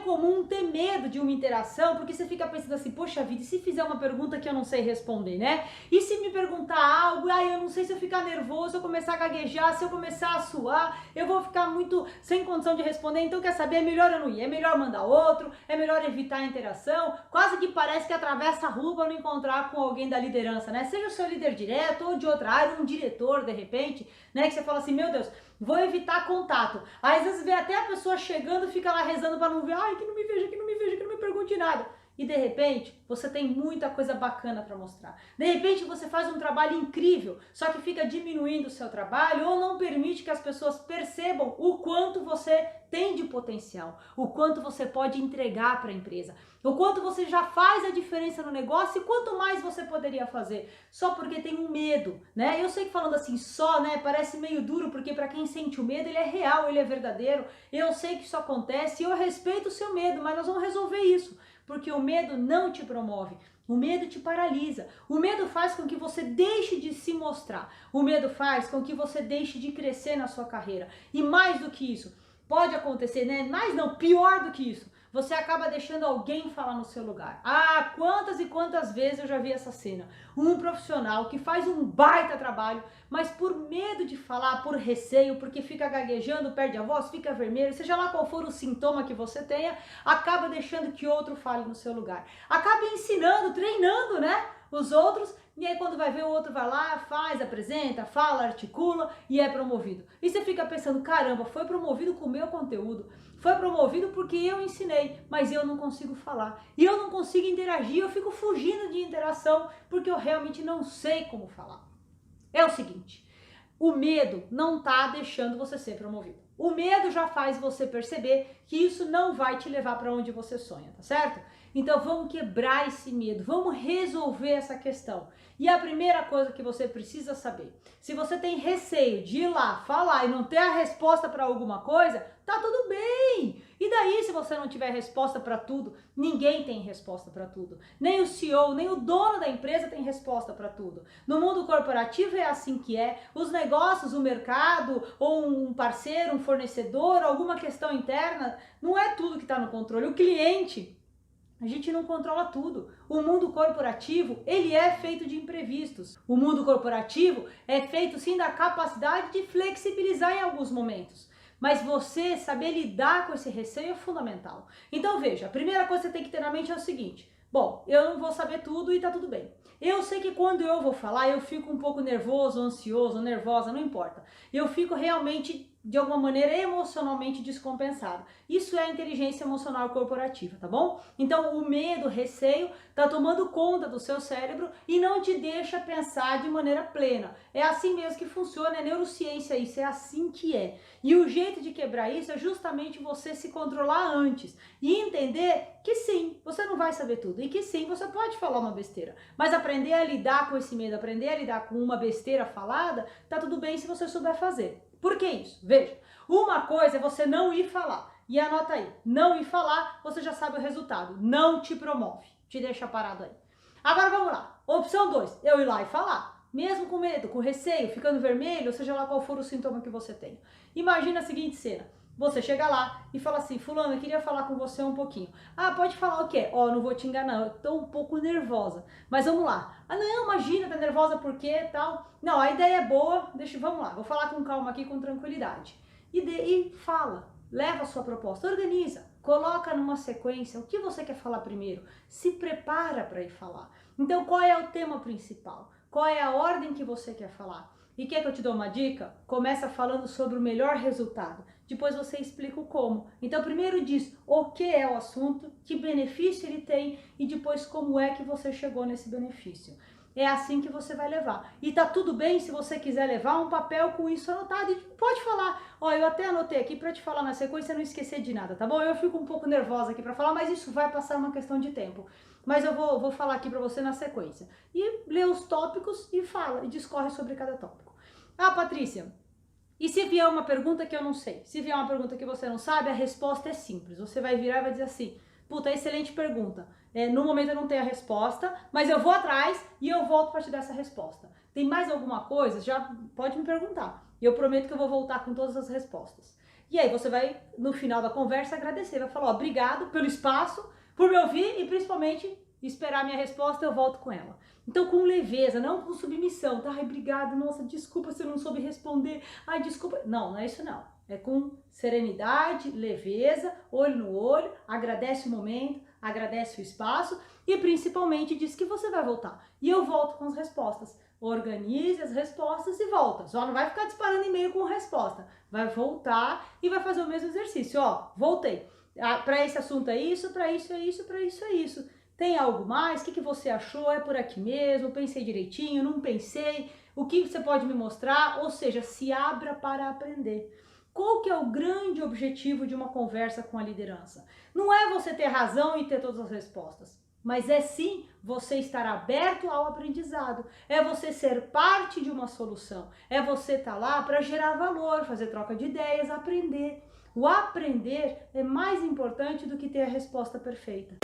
comum ter medo de uma interação, porque você fica pensando assim, poxa vida, e se fizer uma pergunta que eu não sei responder, né? E se me perguntar algo, eu não sei se eu ficar nervoso, se eu começar a gaguejar, se eu começar a suar, eu vou ficar muito sem condição de responder, então quer saber, é melhor eu não ir, é melhor mandar outro, é melhor evitar a interação, quase que parece que atravessa a rua para não encontrar com alguém da liderança, né? Seja o seu líder direto ou de outra área, um diretor, de repente, né? Que você fala assim, meu Deus, vou evitar contato. Aí, às vezes vê até a pessoa chegando, fica lá rezando para não ver, ai, que não me veja, que não me veja, que não me pergunte nada. E de repente, você tem muita coisa bacana para mostrar. De repente, você faz um trabalho incrível, só que fica diminuindo o seu trabalho ou não permite que as pessoas percebam o quanto você tem de potencial, o quanto você pode entregar para a empresa, o quanto você já faz a diferença no negócio e quanto mais você poderia fazer, só porque tem um medo, né? Eu sei que falando assim só, né, parece meio duro, porque para quem sente o medo, ele é real, ele é verdadeiro. Eu sei que isso acontece e eu respeito o seu medo, mas nós vamos resolver isso. Porque o medo não te promove, o medo te paralisa, o medo faz com que você deixe de se mostrar, o medo faz com que você deixe de crescer na sua carreira. E mais do que isso, pode acontecer, né? Mas não, pior do que isso, você acaba deixando alguém falar no seu lugar. Ah, quantas e quantas vezes eu já vi essa cena. Um profissional que faz um baita trabalho, mas por medo de falar, por receio, porque fica gaguejando, perde a voz, fica vermelho, seja lá qual for o sintoma que você tenha, acaba deixando que outro fale no seu lugar. Acaba ensinando, treinando, né, os outros, e aí quando vai ver o outro vai lá, faz, apresenta, fala, articula e é promovido. E você fica pensando, caramba, foi promovido com o meu conteúdo, foi promovido porque eu ensinei, mas eu não consigo falar. E eu não consigo interagir, eu fico fugindo de interação porque eu realmente não sei como falar. É o seguinte, o medo não tá deixando você ser promovido. O medo já faz você perceber que isso não vai te levar para onde você sonha, tá certo? Então vamos quebrar esse medo, vamos resolver essa questão. E a primeira coisa que você precisa saber, se você tem receio de ir lá falar e não ter a resposta para alguma coisa, tá tudo bem. E daí se você não tiver resposta para tudo, ninguém tem resposta para tudo. Nem o CEO, nem o dono da empresa tem resposta para tudo. No mundo corporativo é assim que é. Os negócios, o mercado, ou um parceiro, um fornecedor, alguma questão interna, não é tudo que está no controle. O cliente, a gente não controla tudo. O mundo corporativo, ele é feito de imprevistos. O mundo corporativo é feito sim da capacidade de flexibilizar em alguns momentos. Mas você saber lidar com esse receio é fundamental. Então veja, a primeira coisa que você tem que ter na mente é o seguinte, bom, eu não vou saber tudo e tá tudo bem. Eu sei que quando eu vou falar, eu fico um pouco nervoso, ansioso, nervosa, não importa. Eu fico realmente, de alguma maneira, emocionalmente descompensado. Isso é a inteligência emocional corporativa, tá bom? Então, o medo, o receio, tá tomando conta do seu cérebro e não te deixa pensar de maneira plena. É assim mesmo que funciona, é neurociência isso, é assim que é. E o jeito de quebrar isso é justamente você se controlar antes e entender que sim, você não vai saber tudo e que sim, você pode falar uma besteira, mas aprender a lidar com esse medo, aprender a lidar com uma besteira falada, tá tudo bem se você souber fazer. Por que isso? Veja, uma coisa é você não ir falar, e anota aí, não ir falar, você já sabe o resultado, não te promove, te deixa parado aí. Agora vamos lá, opção 2, eu ir lá e falar, mesmo com medo, com receio, ficando vermelho, ou seja lá qual for o sintoma que você tem. Imagina a seguinte cena, você chega lá e fala assim, fulano, eu queria falar com você um pouquinho. Ah, pode falar o quê? Ó, não vou te enganar, eu tô um pouco nervosa. Mas vamos lá. Ah, não, imagina, tá nervosa por quê, tal. Não, a ideia é boa, vamos lá. Vou falar com calma aqui, com tranquilidade. E fala, leva a sua proposta, organiza. Coloca numa sequência o que você quer falar primeiro. Se prepara para ir falar. Então, qual é o tema principal? Qual é a ordem que você quer falar? E quer que eu te dou uma dica? Começa falando sobre o melhor resultado. Depois você explica o como. Então primeiro diz o que é o assunto, que benefício ele tem e depois como é que você chegou nesse benefício. É assim que você vai levar. E tá tudo bem se você quiser levar um papel com isso anotado e pode falar. Ó, eu até anotei aqui para te falar na sequência não esquecer de nada, tá bom? Eu fico um pouco nervosa aqui para falar, mas isso vai passar uma questão de tempo. Mas eu vou falar aqui para você na sequência. E lê os tópicos e fala, e discorre sobre cada tópico. Ah, Patrícia, e se vier uma pergunta que eu não sei? Se vier uma pergunta que você não sabe, a resposta é simples. Você vai virar e vai dizer assim, puta, excelente pergunta. No momento eu não tenho a resposta, mas eu vou atrás e eu volto para te dar essa resposta. Tem mais alguma coisa? Já pode me perguntar. E eu prometo que eu vou voltar com todas as respostas. E aí você vai, no final da conversa, agradecer, vai falar, ó, obrigado pelo espaço, por me ouvir e principalmente esperar a minha resposta, eu volto com ela. Então, com leveza, não com submissão, tá? Ai, obrigado, nossa, desculpa se eu não soube responder, ai, desculpa. Não, não é isso não. É com serenidade, leveza, olho no olho, agradece o momento, agradece o espaço e principalmente diz que você vai voltar. E eu volto com as respostas. Organize as respostas e volta. Só não vai ficar disparando e-mail com resposta. Vai voltar e vai fazer o mesmo exercício. Ó, voltei. Para esse assunto é isso, para isso é isso, para isso é isso. Tem algo mais? O que você achou? É por aqui mesmo? Pensei direitinho? Não pensei? O que você pode me mostrar? Ou seja, se abra para aprender. Qual que é o grande objetivo de uma conversa com a liderança? Não é você ter razão e ter todas as respostas, mas é sim você estar aberto ao aprendizado, é você ser parte de uma solução, é você estar lá para gerar valor, fazer troca de ideias, aprender. O aprender é mais importante do que ter a resposta perfeita.